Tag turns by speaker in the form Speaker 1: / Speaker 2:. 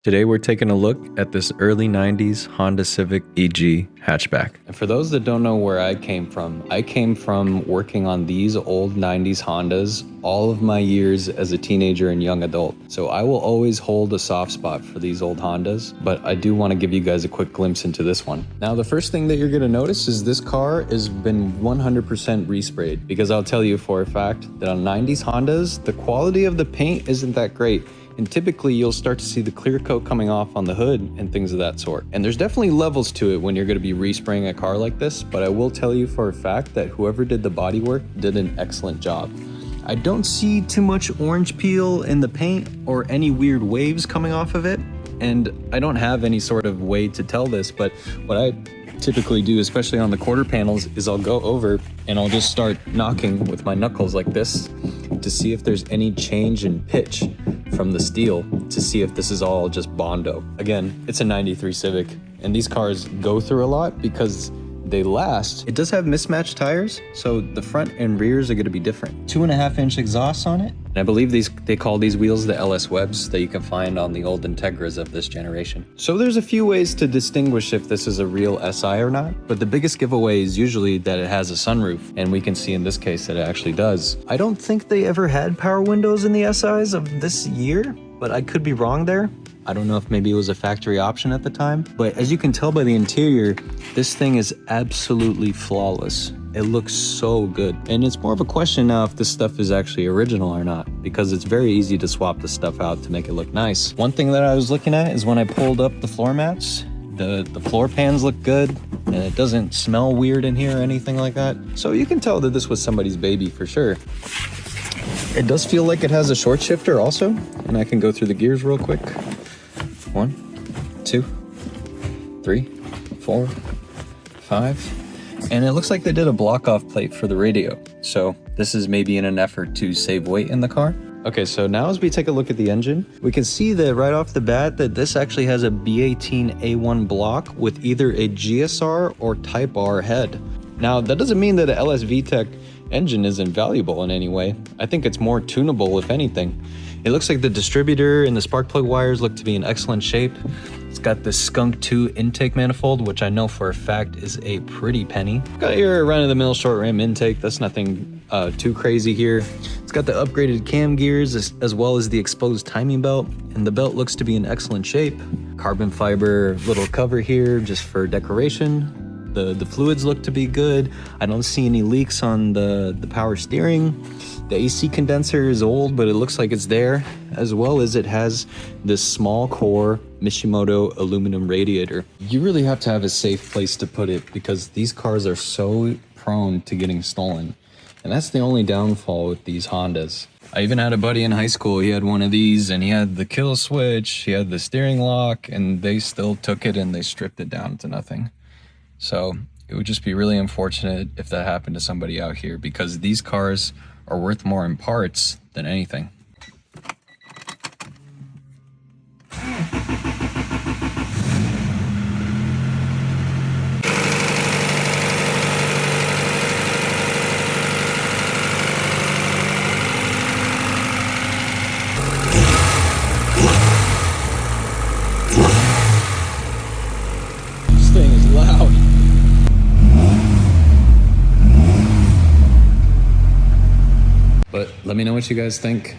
Speaker 1: Today we're taking a look at this early 90s Honda Civic EG Hatchback. And for those that don't know where I came from working on these old 90s Hondas all of my years as a teenager and young adult. So I will always hold a soft spot for these old Hondas, but I do want to give you guys a quick glimpse into this one. Now the first thing that you're going to notice is this car has been 100% resprayed, because I'll tell you for a fact that on 90s Hondas, the quality of the paint isn't that great. And typically you'll start to see the clear coat coming off on the hood and things of that sort. And there's definitely levels to it when you're going to be respraying a car like this, but I will tell you for a fact that whoever did the bodywork did an excellent job. I don't see too much orange peel in the paint or any weird waves coming off of it. And I don't have any sort of way to tell this, but what I typically do, especially on the quarter panels, is I'll go over and I'll just start knocking with my knuckles like this to see if there's any change in pitch from the steel, to see if this is all just Bondo. Again, it's a 93 Civic, and these cars go through a lot because they last. It does have mismatched tires, so the front and rears are going to be different. 2.5-inch exhausts on it. And I believe they call these wheels the LS Webs that you can find on the old Integras of this generation. So there's a few ways to distinguish if this is a real SI or not, but the biggest giveaway is usually that it has a sunroof, and we can see in this case that it actually does. I don't think they ever had power windows in the SIs of this year, but I could be wrong there. I don't know if maybe it was a factory option at the time, but as you can tell by the interior, this thing is absolutely flawless. It looks so good. And it's more of a question now if this stuff is actually original or not, because it's very easy to swap the stuff out to make it look nice. One thing that I was looking at is when I pulled up the floor mats, the floor pans look good, and it doesn't smell weird in here or anything like that. So you can tell that this was somebody's baby for sure. It does feel like it has a short shifter also, and I can go through the gears real quick. 1, 2, 3, 4, 5. And it looks like they did a block off plate for the radio. So this is maybe in an effort to save weight in the car. Okay, so now as we take a look at the engine, we can see that right off the bat that this actually has a B18A1 block with either a GSR or Type R head. Now that doesn't mean that an LS VTEC engine is invaluable in any way. I think it's more tunable if anything. It looks like the distributor and the spark plug wires look to be in excellent shape. It's got the Skunk 2 intake manifold, which I know for a fact is a pretty penny. Got your run-of-the-mill short ram intake. That's nothing too crazy here. It's got the upgraded cam gears as well as the exposed timing belt, and the belt looks to be in excellent shape. Carbon fiber little cover here just for decoration. The fluids look to be good. I don't see any leaks on the power steering. The AC condenser is old, but it looks like it's there, as well as it has this small core Mishimoto aluminum radiator. You really have to have a safe place to put it because these cars are so prone to getting stolen. And that's the only downfall with these Hondas. I even had a buddy in high school, he had one of these and he had the kill switch, he had the steering lock, and they still took it and they stripped it down to nothing. So it would just be really unfortunate if that happened to somebody out here, because these cars are worth more in parts than anything. This thing is loud. But let me know what you guys think.